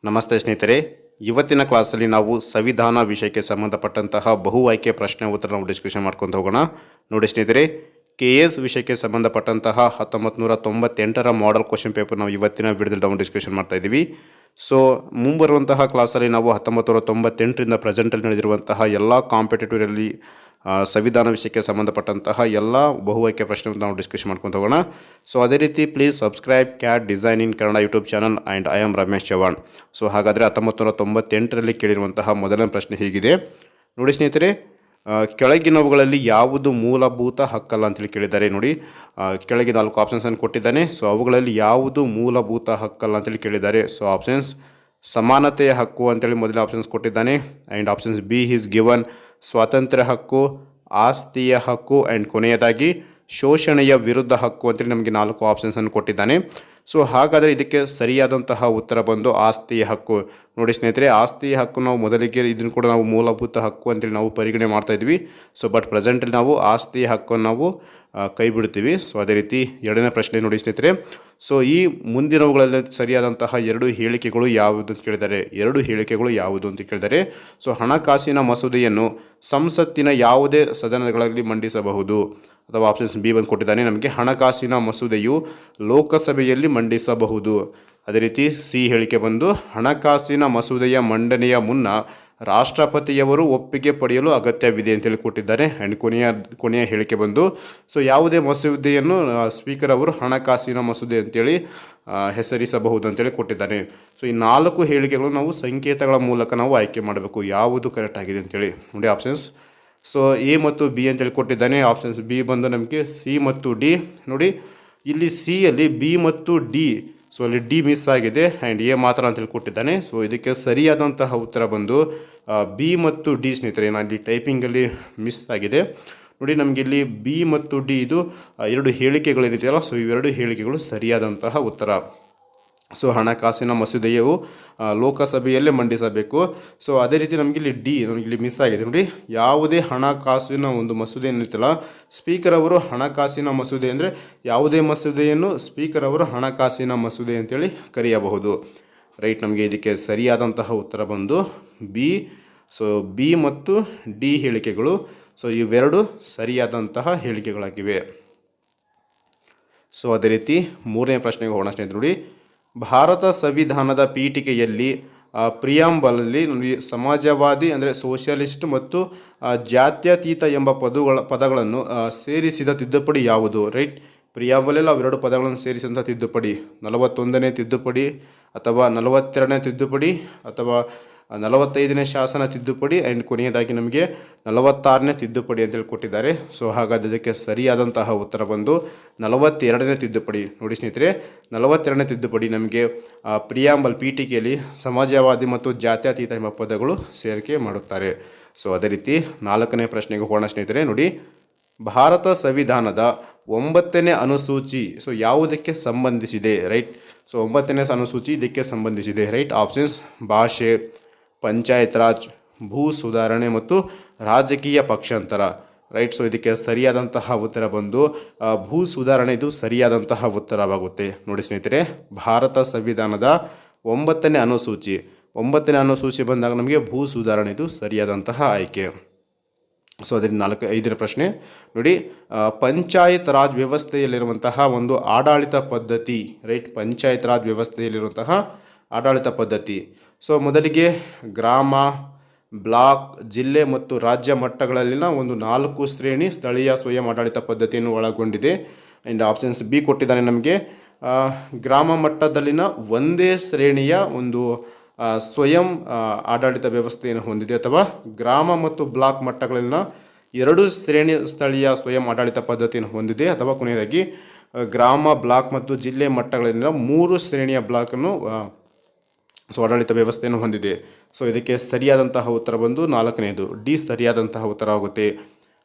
ನಮಸ್ತೆ ಸ್ನೇಹಿತರೆ, ಇವತ್ತಿನ ಕ್ಲಾಸಲ್ಲಿ ನಾವು ಸಂವಿಧಾನ ವಿಷಯಕ್ಕೆ ಸಂಬಂಧಪಟ್ಟಂತಹ ಬಹು ಆಯ್ಕೆ ಪ್ರಶ್ನೆ ಉತ್ತರ ನಾವು ಡಿಸ್ಕಷನ್ ಮಾಡ್ಕೊಂಡು ಹೋಗೋಣ. ನೋಡಿ ಸ್ನೇಹಿತರೆ, KS ವಿಷಯಕ್ಕೆ ಸಂಬಂಧಪಟ್ಟಂತಹ 1998ರ ಮಾಡೆಲ್ ಕ್ವಶನ್ ಪೇಪರ್ ನಾವು ಇವತ್ತಿನ ವಿಡಿಯೋದಲ್ಲಿ ನಾವು ಡಿಸ್ಕಷನ್ ಮಾಡ್ತಾ ಇದ್ದೀವಿ. ಸೊ ಮುಂಬರುವಂತಹ ಕ್ಲಾಸಲ್ಲಿ ನಾವು 1998ರಿಂದ ಪ್ರೆಸೆಂಟಲ್ಲಿ ನಡೆದಿರುವಂತಹ ಎಲ್ಲ ಕಾಂಪಿಟೇಟಿವ್ರಲ್ಲಿ ಸಂವಿಧಾನ ವಿಷಯಕ್ಕೆ ಸಂಬಂಧಪಟ್ಟಂತಹ ಎಲ್ಲ ಬಹು ಆಯ್ಕೆ ಪ್ರಶ್ನೆ ನಾವು ಡಿಸ್ಕಷನ್ ಮಾಡ್ಕೊಂಡು ಹೋಗೋಣ. ಸೊ ಅದೇ ರೀತಿ please subscribe cat design in Kannada YouTube channel and I am Ramesh Chavan. So ಹಾಗಾದರೆ 1998ರಲ್ಲಿ ಕೇಳಿರುವಂತಹ ಮೊದಲನೇ ಪ್ರಶ್ನೆ ಹೀಗಿದೆ. ನೋಡಿ ಸ್ನೇಹಿತರೆ, ಕೆಳಗಿನವುಗಳಲ್ಲಿ ಯಾವುದು ಮೂಲಭೂತ ಹಕ್ಕಲ್ಲ ಅಂತೇಳಿ ಕೇಳಿದ್ದಾರೆ. ನೋಡಿ, ಕೆಳಗೆ 4 ಆಪ್ಷನ್ಸನ್ನು ಕೊಟ್ಟಿದ್ದಾನೆ. ಸೊ ಅವುಗಳಲ್ಲಿ ಯಾವುದು ಮೂಲಭೂತ ಹಕ್ಕಲ್ಲ ಅಂತೇಳಿ ಕೇಳಿದ್ದಾರೆ. ಸೊ ಆಪ್ಷನ್ಸ್ ಸಮಾನತೆಯ ಹಕ್ಕು ಅಂತೇಳಿ ಮೊದಲನೇ ಆಪ್ಷನ್ಸ್ ಕೊಟ್ಟಿದ್ದಾನೆ. And options B is given ಸ್ವಾತಂತ್ರ್ಯ ಹಕ್ಕು, ಆಸ್ತಿಯ ಹಕ್ಕು, ಆ್ಯಂಡ್ ಕೊನೆಯದಾಗಿ ಶೋಷಣೆಯ ವಿರುದ್ಧ ಹಕ್ಕು ಅಂತೇಳಿ ನಮಗೆ 4 ಆಪ್ಷನ್ಸನ್ನು ಕೊಟ್ಟಿದ್ದಾನೆ. ಸೊ ಹಾಗಾದರೆ ಇದಕ್ಕೆ ಸರಿಯಾದಂತಹ ಉತ್ತರ ಬಂದು ಆಸ್ತಿಯ ಹಕ್ಕು. ನೋಡಿ ಸ್ನೇಹಿತರೆ, ಆಸ್ತಿಯ ಹಕ್ಕು ನಾವು ಮೊದಲಿಗೆ ಇದನ್ನು ಕೂಡ ನಾವು ಮೂಲಭೂತ ಹಕ್ಕು ಅಂತೇಳಿ ನಾವು ಪರಿಗಣನೆ ಮಾಡ್ತಾ ಇದ್ವಿ. ಸೊ ಬಟ್ ಪ್ರೆಸೆಂಟಲ್ಲಿ ನಾವು ಆಸ್ತಿಯ ಹಕ್ಕನ್ನು ನಾವು ಕೈ ಬಿಡ್ತೀವಿ. ಸೊ ಅದೇ ರೀತಿ ಎರಡನೇ ಪ್ರಶ್ನೆ ನೋಡಿ ಸ್ನೇಹಿತರೆ, ಸೊ ಈ ಮುಂದಿನವುಗಳಲ್ಲಿ ಸರಿಯಾದಂತಹ 2 ಹೇಳಿಕೆಗಳು ಯಾವುದು ಅಂತ ಕೇಳಿದ್ದಾರೆ. 2 ಹೇಳಿಕೆಗಳು ಯಾವುದು ಅಂತ ಕೇಳಿದ್ದಾರೆ. ಸೊ ಹಣಕಾಸಿನ ಮಸೂದೆಯನ್ನು ಸಂಸತ್ತಿನ ಯಾವುದೇ ಸದನಗಳಲ್ಲಿ ಮಂಡಿಸಬಹುದು, ಅಥವಾ ಆಪ್ಷನ್ಸ್ ಬಿ ಬಂದು ಕೊಟ್ಟಿದ್ದಾನೆ ನಮಗೆ, ಹಣಕಾಸಿನ ಮಸೂದೆಯು ಲೋಕಸಭೆಯಲ್ಲಿ ಮಂಡಿಸಬಹುದು. ಅದೇ ರೀತಿ ಸಿ ಹೇಳಿಕೆ ಬಂದು ಹಣಕಾಸಿನ ಮಸೂದೆಯ ಮಂಡನೆಯ ಮುನ್ನ ರಾಷ್ಟ್ರಪತಿಯವರು ಒಪ್ಪಿಗೆ ಪಡೆಯಲು ಅಗತ್ಯವಿದೆ ಅಂತೇಳಿ ಕೊಟ್ಟಿದ್ದಾರೆ. ಆ್ಯಂಡ್ ಕೊನೆಯ ಹೇಳಿಕೆ ಬಂದು ಸೊ ಯಾವುದೇ ಮಸೂದೆಯನ್ನು ಸ್ಪೀಕರ್ ಅವರು ಹಣಕಾಸಿನ ಮಸೂದೆ ಅಂತೇಳಿ ಹೆಸರಿಸಬಹುದು ಅಂತೇಳಿ ಕೊಟ್ಟಿದ್ದಾರೆ. ಸೊ ಈ 4 ಹೇಳಿಕೆಗಳು ನಾವು ಸಂಕೇತಗಳ ಮೂಲಕ ನಾವು ಆಯ್ಕೆ ಮಾಡಬೇಕು, ಯಾವುದು ಕರೆಕ್ಟ್ ಆಗಿದೆ ಅಂತೇಳಿ. ನೋಡಿ ಆಪ್ಷನ್ಸ್, ಸೊ ಎ ಮತ್ತು ಬಿ ಅಂತೇಳಿ ಕೊಟ್ಟಿದ್ದಾನೆ. ಆಪ್ಷನ್ಸ್ ಬಿ ಬಂದು ನಮಗೆ ಸಿ ಮತ್ತು ಡಿ. ನೋಡಿ ಇಲ್ಲಿ ಸಿಯಲ್ಲಿ ಬಿ ಮತ್ತು ಡಿ, ಸೊ ಅಲ್ಲಿ ಡಿ ಮಿಸ್ ಆಗಿದೆ ಆ್ಯಂಡ್ ಎ ಮಾತ್ರ ಅಂತೇಳಿ ಕೊಟ್ಟಿದ್ದಾನೆ. ಸೊ ಇದಕ್ಕೆ ಸರಿಯಾದಂತಹ ಉತ್ತರ ಬಂದು ಬಿ ಮತ್ತು ಡಿ ಸ್ನೇಹಿತರೆ. ನಾನು ಇಲ್ಲಿ ಟೈಪಿಂಗಲ್ಲಿ ಮಿಸ್ ಆಗಿದೆ. ನೋಡಿ ನಮಗೆ ಇಲ್ಲಿ ಬಿ ಮತ್ತು ಡಿ ಇದು 2 ಹೇಳಿಕೆಗಳೇನಿದೆಯಲ್ಲ, ಸೊ ಇವೆರಡು ಹೇಳಿಕೆಗಳು ಸರಿಯಾದಂತಹ ಉತ್ತರ. ಸೊ ಹಣಕಾಸಿನ ಮಸೂದೆಯು ಲೋಕಸಭೆಯಲ್ಲೇ ಮಂಡಿಸಬೇಕು. ಸೊ ಅದೇ ರೀತಿ ನಮಗಿಲ್ಲಿ ಡಿ ನಮಗಿಲ್ಲಿ ಮಿಸ್ ಆಗಿದೆ. ನೋಡಿ, ಯಾವುದೇ ಹಣಕಾಸಿನ ಒಂದು ಮಸೂದೆ ಏನಿರ್ತಲ್ಲ, ಸ್ಪೀಕರ್ ಅವರು ಹಣಕಾಸಿನ ಮಸೂದೆ ಅಂದರೆ ಯಾವುದೇ ಮಸೂದೆಯನ್ನು ಸ್ಪೀಕರ್ ಅವರು ಹಣಕಾಸಿನ ಮಸೂದೆ ಅಂತೇಳಿ ಕರೆಯಬಹುದು. ರೈಟ್, ನಮಗೆ ಇದಕ್ಕೆ ಸರಿಯಾದಂತಹ ಉತ್ತರ ಬಂದು ಬಿ. ಸೊ ಬಿ ಮತ್ತು ಡಿ ಹೇಳಿಕೆಗಳು, ಸೊ ಇವೆರಡು ಸರಿಯಾದಂತಹ ಹೇಳಿಕೆಗಳಾಗಿವೆ. ಸೊ ಅದೇ ರೀತಿ ಮೂರನೇ ಪ್ರಶ್ನೆಗೆ ಹೋಗೋಣ ಸ್ನೇಹಿತರೆ. ನೋಡಿ, ಭಾರತ ಸಂವಿಧಾನದ ಪೀಠಿಕೆಯಲ್ಲಿ ಪ್ರಿಯಾಂಬಲಲ್ಲಿ ಸಮಾಜವಾದಿ ಅಂದರೆ ಸೋಷಿಯಲಿಸ್ಟ್ ಮತ್ತು ಜಾತ್ಯತೀತ ಎಂಬ ಪದಗಳನ್ನು ಸೇರಿಸಿದ ತಿದ್ದುಪಡಿ ಯಾವುದು? ರೈಟ್, ಪ್ರಿಯಾಂಬಲಲ್ಲಿ ಅವೆರಡು ಪದಗಳನ್ನು ಸೇರಿಸಿದಂಥ ತಿದ್ದುಪಡಿ 41ನೇ ತಿದ್ದುಪಡಿ, ಅಥವಾ 42ನೇ ತಿದ್ದುಪಡಿ, ಅಥವಾ 45ನೇ ಶಾಸನ ತಿದ್ದುಪಡಿ, ಆ್ಯಂಡ್ ಕೊನೆಯದಾಗಿ ನಮಗೆ 46ನೇ ತಿದ್ದುಪಡಿ ಅಂತೇಳಿ ಕೊಟ್ಟಿದ್ದಾರೆ. ಸೊ ಹಾಗಾದರೆ ಇದಕ್ಕೆ ಸರಿಯಾದಂತಹ ಉತ್ತರ ಬಂದು 42ನೇ ತಿದ್ದುಪಡಿ. ನೋಡಿ ಸ್ನೇಹಿತರೆ, 42ನೇ ತಿದ್ದುಪಡಿ ನಮಗೆ ಪ್ರಿಯಾಂಬಲ್ ಪೀಠಿಕೆಯಲ್ಲಿ ಸಮಾಜವಾದಿ ಮತ್ತು ಜಾತ್ಯತೀತ ಎಂಬ ಪದಗಳು ಸೇರಿಕೆ ಮಾಡುತ್ತಾರೆ. ಸೊ ಅದೇ ರೀತಿ 4ನೇ ಪ್ರಶ್ನೆಗೆ ಹೋಗೋಣ ಸ್ನೇಹಿತರೆ. ನೋಡಿ, ಭಾರತ ಸಂವಿಧಾನದ 9ನೇ ಅನುಸೂಚಿ ಸೊ ಯಾವುದಕ್ಕೆ ಸಂಬಂಧಿಸಿದೆ? ರೈಟ್, ಸೊ 9ನೇ ಅನುಸೂಚಿ ಇದಕ್ಕೆ ಸಂಬಂಧಿಸಿದೆ. ರೈಟ್, ಆಪ್ಷನ್ಸ್ ಭಾಷೆ, ಪಂಚಾಯತ್ ರಾಜ್, ಭೂ ಸುಧಾರಣೆ ಮತ್ತು ರಾಜಕೀಯ ಪಕ್ಷಾಂತರ. ರೈಟ್, ಸೊ ಇದಕ್ಕೆ ಸರಿಯಾದಂತಹ ಉತ್ತರ ಬಂದು ಭೂ ಸುಧಾರಣೆ ಇದು ಸರಿಯಾದಂತಹ ಉತ್ತರವಾಗುತ್ತೆ. ನೋಡಿ ಸ್ನೇಹಿತರೆ, ಭಾರತ ಸಂವಿಧಾನದ 9ನೇ ಅನುಸೂಚಿ ಬಂದಾಗ ನಮಗೆ ಭೂ ಸುಧಾರಣೆ ಇದು ಸರಿಯಾದಂತಹ ಆಯ್ಕೆ. ಸೊ ಅದರಿಂದ 5ನೇ ಪ್ರಶ್ನೆ ನೋಡಿ, ಪಂಚಾಯತ್ ರಾಜ್ ವ್ಯವಸ್ಥೆಯಲ್ಲಿರುವಂತಹ ಒಂದು ಆಡಳಿತ ಪದ್ಧತಿ. ರೈಟ್, ಪಂಚಾಯತ್ ರಾಜ್ ವ್ಯವಸ್ಥೆಯಲ್ಲಿರುವಂತಹ ಆಡಳಿತ ಪದ್ಧತಿ. ಸೊ ಮೊದಲಿಗೆ ಗ್ರಾಮ, ಬ್ಲಾಕ್, ಜಿಲ್ಲೆ ಮತ್ತು ರಾಜ್ಯ ಮಟ್ಟಗಳಲ್ಲಿನ ಒಂದು 4 ಶ್ರೇಣಿ ಸ್ಥಳೀಯ ಸ್ವಯಂ ಆಡಳಿತ ಪದ್ಧತಿಯನ್ನು ಒಳಗೊಂಡಿದೆ. ಆ್ಯಂಡ್ ಆಪ್ಷನ್ಸ್ ಬಿ ಕೊಟ್ಟಿದ್ದಾನೆ ನಮಗೆ, ಗ್ರಾಮ ಮಟ್ಟದಲ್ಲಿನ ಒಂದೇ ಶ್ರೇಣಿಯ ಒಂದು ಸ್ವಯಂ ಆಡಳಿತ ವ್ಯವಸ್ಥೆಯನ್ನು ಹೊಂದಿದೆ, ಅಥವಾ ಗ್ರಾಮ ಮತ್ತು ಬ್ಲಾಕ್ ಮಟ್ಟಗಳಲ್ಲಿನ 2 ಶ್ರೇಣಿ ಸ್ಥಳೀಯ ಸ್ವಯಂ ಆಡಳಿತ ಪದ್ಧತಿಯನ್ನು ಹೊಂದಿದೆ, ಅಥವಾ ಕೊನೆಯದಾಗಿ ಗ್ರಾಮ, ಬ್ಲಾಕ್ ಮತ್ತು ಜಿಲ್ಲೆ ಮಟ್ಟಗಳಲ್ಲಿನ 3 ಶ್ರೇಣಿಯ ಬ್ಲಾಕನ್ನು ಸೊ ಆಡಳಿತ ವ್ಯವಸ್ಥೆಯನ್ನು ಹೊಂದಿದೆ. ಸೊ ಇದಕ್ಕೆ ಸರಿಯಾದಂತಹ ಉತ್ತರ ಬಂದು 4ನೇದು ಡಿ ಸರಿಯಾದಂತಹ ಉತ್ತರ ಆಗುತ್ತೆ.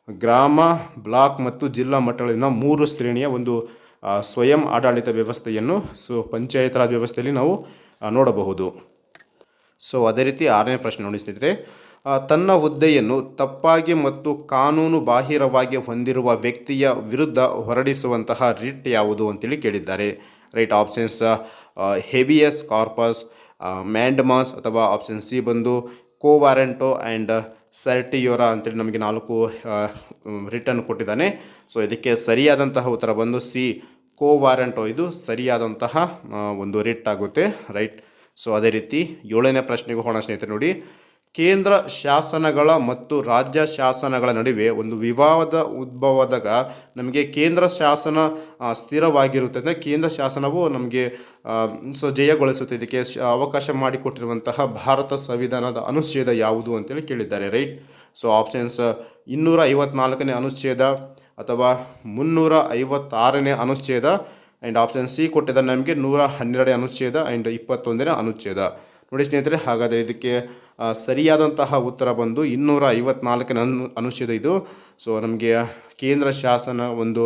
ಗ್ರಾಮ, ಬ್ಲಾಕ್ ಮತ್ತು ಜಿಲ್ಲಾ ಮಟ್ಟಗಳಲ್ಲಿನ 3 ಶ್ರೇಣಿಯ ಒಂದು ಸ್ವಯಂ ಆಡಳಿತ ವ್ಯವಸ್ಥೆಯನ್ನು ಸೊ ಪಂಚಾಯತ್ ರಾಜ್ ವ್ಯವಸ್ಥೆಯಲ್ಲಿ ನಾವು ನೋಡಬಹುದು. ಸೊ ಅದೇ ರೀತಿ 6ನೇ ಪ್ರಶ್ನೆ ನೋಡಿ ಸ್ನೇಹಿತರೆ, ತನ್ನ ಹುದ್ದೆಯನ್ನು ತಪ್ಪಾಗಿ ಮತ್ತು ಕಾನೂನು ಬಾಹಿರವಾಗಿ ಹೊಂದಿರುವ ವ್ಯಕ್ತಿಯ ವಿರುದ್ಧ ಹೊರಡಿಸುವಂತಹ ರಿಟ್ ಯಾವುದು ಅಂತೇಳಿ ಕೇಳಿದ್ದಾರೆ. ರೈಟ್, ಆಪ್ಷನ್ಸ್ ಹೇಬಿಯಸ್ ಕಾರ್ಪಸ್, ಮ್ಯಾಂಡಮಾಸ್ ಅಥವಾ ಆಪ್ಷನ್ ಸಿ ಬಂದು ಕೋವಾರೆಂಟೋ ಆ್ಯಂಡ್ ಸರ್ಟಿಯೋರಾ ಅಂತೇಳಿ ನಮಗೆ 4 ರಿಟರ್ನ್ ಕೊಟ್ಟಿದ್ದಾನೆ. ಸೊ ಇದಕ್ಕೆ ಸರಿಯಾದಂತಹ ಉತ್ತರ ಬಂದು ಸಿ ಕೋವಾರೆಂಟೋ, ಇದು ಸರಿಯಾದಂತಹ ಒಂದು ರಿಟ್ ಆಗುತ್ತೆ, ರೈಟ್. ಸೊ ಅದೇ ರೀತಿ 7ನೇ ಪ್ರಶ್ನೆಗೆ ಹೋಗೋಣ ಸ್ನೇಹಿತರೆ. ನೋಡಿ, ಕೇಂದ್ರ ಶಾಸನಗಳ ಮತ್ತು ರಾಜ್ಯ ಶಾಸನಗಳ ನಡುವೆ ಒಂದು ವಿವಾದ ಉದ್ಭವದಾಗ ನಮಗೆ ಕೇಂದ್ರ ಶಾಸನ ಸ್ಥಿರವಾಗಿರುತ್ತೆ, ಅಂದರೆ ಕೇಂದ್ರ ಶಾಸನವು ನಮಗೆ ಜಯಗೊಳಿಸುತ್ತೆ. ಇದಕ್ಕೆ ಅವಕಾಶ ಮಾಡಿಕೊಟ್ಟಿರುವಂತಹ ಭಾರತ ಸಂವಿಧಾನದ ಅನುಚ್ಛೇದ ಯಾವುದು ಅಂತೇಳಿ ಕೇಳಿದ್ದಾರೆ, ರೈಟ್. ಸೊ ಆಪ್ಷನ್ಸ್ 254ನೇ ಅನುಚ್ಛೇದ ಅಥವಾ 356ನೇ ಅನುಚ್ಛೇದ ಆ್ಯಂಡ್ ಆಪ್ಷನ್ ಸಿ ಕೊಟ್ಟಿದ್ದಾರೆ ನಮಗೆ 112ನೇ ಅನುಚ್ಛೇದ ಆ್ಯಂಡ್ 21ನೇ ಅನುಚ್ಛೇದ. ನೋಡಿ ಸ್ನೇಹಿತರೆ, ಹಾಗಾದರೆ ಇದಕ್ಕೆ ಸರಿಯಾದಂತಹ ಉತ್ತರ ಬಂದು 254ನೇ ಅನುಚ್ಛೇದ ಇದು. ಸೊ ನಮಗೆ ಕೇಂದ್ರ ಶಾಸನ ಒಂದು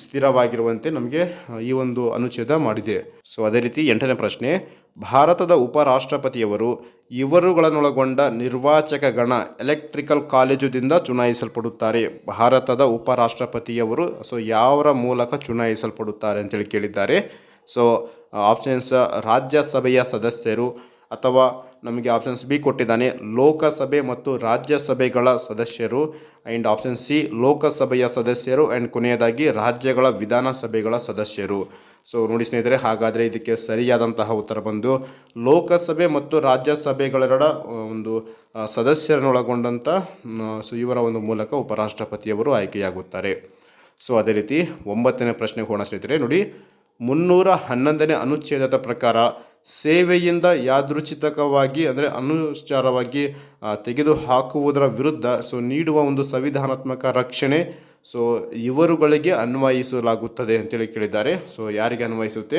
ಸ್ಥಿರವಾಗಿರುವಂತೆ ನಮಗೆ ಈ ಒಂದು ಅನುಚ್ಛೇದ ಮಾಡಿದೆ. ಸೊ ಅದೇ ರೀತಿ 8ನೇ ಪ್ರಶ್ನೆ, ಭಾರತದ ಉಪರಾಷ್ಟ್ರಪತಿಯವರು ಇವರುಗಳನ್ನೊಳಗೊಂಡ ನಿರ್ವಾಚಕ ಗಣ ಎಲೆಕ್ಟ್ರಿಕಲ್ ಕಾಲೇಜುದಿಂದ ಚುನಾಯಿಸಲ್ಪಡುತ್ತಾರೆ. ಭಾರತದ ಉಪರಾಷ್ಟ್ರಪತಿಯವರು ಸೊ ಯಾವರ ಮೂಲಕ ಚುನಾಯಿಸಲ್ಪಡುತ್ತಾರೆ ಅಂತೇಳಿ ಕೇಳಿದ್ದಾರೆ. ಸೊ ಆಪ್ಷನ್ಸ್ ರಾಜ್ಯಸಭೆಯ ಸದಸ್ಯರು ಅಥವಾ ನಮಗೆ ಆಪ್ಷನ್ಸ್ ಬಿ ಕೊಟ್ಟಿದ್ದಾನೆ ಲೋಕಸಭೆ ಮತ್ತು ರಾಜ್ಯಸಭೆಗಳ ಸದಸ್ಯರು ಆ್ಯಂಡ್ ಆಪ್ಷನ್ ಸಿ ಲೋಕಸಭೆಯ ಸದಸ್ಯರು ಆ್ಯಂಡ್ ಕೊನೆಯದಾಗಿ ರಾಜ್ಯಗಳ ವಿಧಾನಸಭೆಗಳ ಸದಸ್ಯರು. ಸೊ ನೋಡಿ ಸ್ನೇಹಿತರೆ, ಹಾಗಾದರೆ ಇದಕ್ಕೆ ಸರಿಯಾದಂತಹ ಉತ್ತರ ಬಂದು ಲೋಕಸಭೆ ಮತ್ತು ರಾಜ್ಯಸಭೆಗಳೆರಡ ಒಂದು ಸದಸ್ಯರನ್ನೊಳಗೊಂಡಂಥ ಸೊ ಇವರ ಒಂದು ಮೂಲಕ ಉಪರಾಷ್ಟ್ರಪತಿಯವರು ಆಯ್ಕೆಯಾಗುತ್ತಾರೆ. ಸೊ ಅದೇ ರೀತಿ 9ನೇ ಪ್ರಶ್ನೆಗೆ ಹೋಗೋಣ ಸ್ನೇಹಿತರೆ. ನೋಡಿ, 311ನೇ ಅನುಚ್ಛೇದದ ಪ್ರಕಾರ ಸೇವೆಯಿಂದ ಯಾದೃಚ್ಛಿಕವಾಗಿ ಅಂದರೆ ಅನುಚಾರವಾಗಿ ತೆಗೆದುಹಾಕುವುದರ ವಿರುದ್ಧ ಸೊ ನೀಡುವ ಒಂದು ಸಂವಿಧಾನಾತ್ಮಕ ರಕ್ಷಣೆ ಸೊ ಇವರುಗಳಿಗೆ ಅನ್ವಯಿಸಲಾಗುತ್ತದೆ ಅಂತೇಳಿ ಕೇಳಿದ್ದಾರೆ. ಸೊ ಯಾರಿಗೆ ಅನ್ವಯಿಸುತ್ತೆ?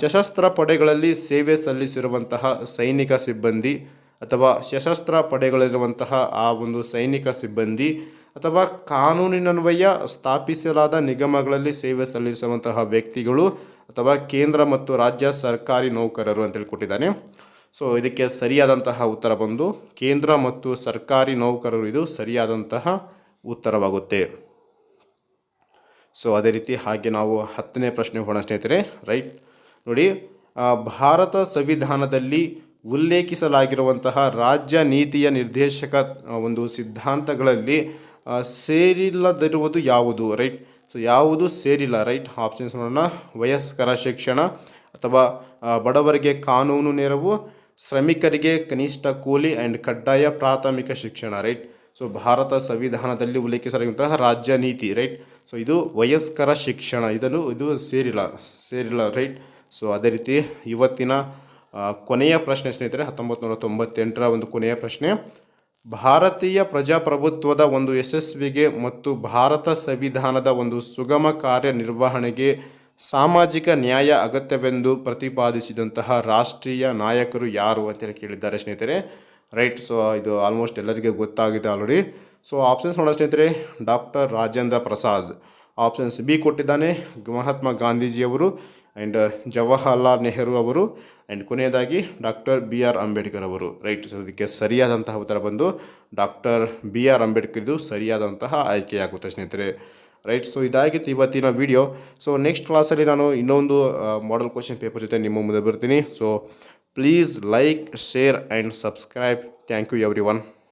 ಸಶಸ್ತ್ರ ಪಡೆಗಳಲ್ಲಿ ಸೇವೆ ಸಲ್ಲಿಸಿರುವಂತಹ ಸೈನಿಕ ಸಿಬ್ಬಂದಿ ಅಥವಾ ಸಶಸ್ತ್ರ ಪಡೆಗಳಲ್ಲಿರುವಂತಹ ಆ ಒಂದು ಸೈನಿಕ ಸಿಬ್ಬಂದಿ ಅಥವಾ ಕಾನೂನಿನನ್ವಯ ಸ್ಥಾಪಿಸಲಾದ ನಿಗಮಗಳಲ್ಲಿ ಸೇವೆ ಸಲ್ಲಿಸುವಂತಹ ವ್ಯಕ್ತಿಗಳು ಅಥವಾ ಕೇಂದ್ರ ಮತ್ತು ರಾಜ್ಯ ಸರ್ಕಾರಿ ನೌಕರರು ಅಂತೇಳಿ ಕೊಟ್ಟಿದ್ದಾನೆ. ಸೊ ಇದಕ್ಕೆ ಸರಿಯಾದಂತಹ ಉತ್ತರ ಬಂದು ಕೇಂದ್ರ ಮತ್ತು ಸರ್ಕಾರಿ ನೌಕರರು, ಇದು ಸರಿಯಾದಂತಹ ಉತ್ತರವಾಗುತ್ತೆ. ಸೊ ಅದೇ ರೀತಿ ಹಾಗೆ ನಾವು 10ನೇ ಪ್ರಶ್ನೆ ಹೋಗೋಣ ಸ್ನೇಹಿತರೆ, ರೈಟ್. ನೋಡಿ, ಭಾರತ ಸಂವಿಧಾನದಲ್ಲಿ ಉಲ್ಲೇಖಿಸಲಾಗಿರುವಂತಹ ರಾಜ್ಯ ನೀತಿಯ ನಿರ್ದೇಶಕ ಒಂದು ಸಿದ್ಧಾಂತಗಳಲ್ಲಿ ಸೇರಿಲ್ಲದಿರುವುದು ಯಾವುದು, ರೈಟ್. ಸೊ ಯಾವುದು ಸೇರಿಲ್ಲ, ರೈಟ್. ಆಪ್ಷನ್ಸ್ ನೋಡೋಣ. ವಯಸ್ಕರ ಶಿಕ್ಷಣ ಅಥವಾ ಬಡವರಿಗೆ ಕಾನೂನು ನೆರವು, ಶ್ರಮಿಕರಿಗೆ ಕನಿಷ್ಠ ಕೂಲಿ ಆ್ಯಂಡ್ ಕಡ್ಡಾಯ ಪ್ರಾಥಮಿಕ ಶಿಕ್ಷಣ, ರೈಟ್. ಸೊ ಭಾರತ ಸಂವಿಧಾನದಲ್ಲಿ ಉಲ್ಲೇಖಿಸಲಾಗಿರುವಂತಹ ರಾಜ್ಯ ನೀತಿ, ರೈಟ್. ಸೊ ಇದು ವಯಸ್ಕರ ಶಿಕ್ಷಣ, ಇದು ಸೇರಿಲ್ಲ, ರೈಟ್. ಸೊ ಅದೇ ರೀತಿ ಇವತ್ತಿನ ಕೊನೆಯ ಪ್ರಶ್ನೆ ಸ್ನೇಹಿತರೆ, 1998ರ ಒಂದು ಕೊನೆಯ ಪ್ರಶ್ನೆ. ಭಾರತೀಯ ಪ್ರಜಾಪ್ರಭುತ್ವದ ಒಂದು ಯಶಸ್ವಿಗೆ ಮತ್ತು ಭಾರತ ಸಂವಿಧಾನದ ಒಂದು ಸುಗಮ ಕಾರ್ಯನಿರ್ವಹಣೆಗೆ ಸಾಮಾಜಿಕ ನ್ಯಾಯ ಅಗತ್ಯವೆಂದು ಪ್ರತಿಪಾದಿಸಿದಂತಹ ರಾಷ್ಟ್ರೀಯ ನಾಯಕರು ಯಾರು ಅಂತೇಳಿ ಕೇಳಿದ್ದಾರೆ ಸ್ನೇಹಿತರೆ, ರೈಟ್. ಸೊ ಇದು ಆಲ್ಮೋಸ್ಟ್ ಎಲ್ಲರಿಗೆ ಗೊತ್ತಾಗಿದೆ ಆಲ್ರೆಡಿ. ಸೊ ಆಪ್ಷನ್ಸ್ ನೋಡೋ ಸ್ನೇಹಿತರೆ, doctor Rajendra Prasad, options B ಕೊಟ್ಟಿದ್ದಾನೆ ಮಹಾತ್ಮ ಗಾಂಧೀಜಿಯವರು ಆ್ಯಂಡ್ ಜವಾಹರ್ಲಾಲ್ ನೆಹರು ಅವರು ಆ್ಯಂಡ್ ಕೊನೆಯದಾಗಿ ಡಾಕ್ಟರ್ BR ಅಂಬೇಡ್ಕರ್ ಅವರು, ರೈಟ್. ಸೊ ಇದಕ್ಕೆ ಸರಿಯಾದಂತಹ ಉತ್ತರ ಬಂದು ಡಾಕ್ಟರ್ BR ಅಂಬೇಡ್ಕರ್, ಇದು ಸರಿಯಾದಂತಹ ಆಯ್ಕೆಯಾಗುತ್ತೆ ಸ್ನೇಹಿತರೆ, ರೈಟ್. ಸೊ ಇದಾಗಿತ್ತು ಇವತ್ತಿನ ವಿಡಿಯೋ. ಸೊ ನೆಕ್ಸ್ಟ್ ಕ್ಲಾಸಲ್ಲಿ ನಾನು ಇನ್ನೊಂದು ಮಾಡೆಲ್ ಕ್ವಶನ್ ಪೇಪರ್ ಜೊತೆ ನಿಮ್ಮ ಮುಂದೆ ಬರ್ತೀನಿ. So please like, share and subscribe. Thank you every one.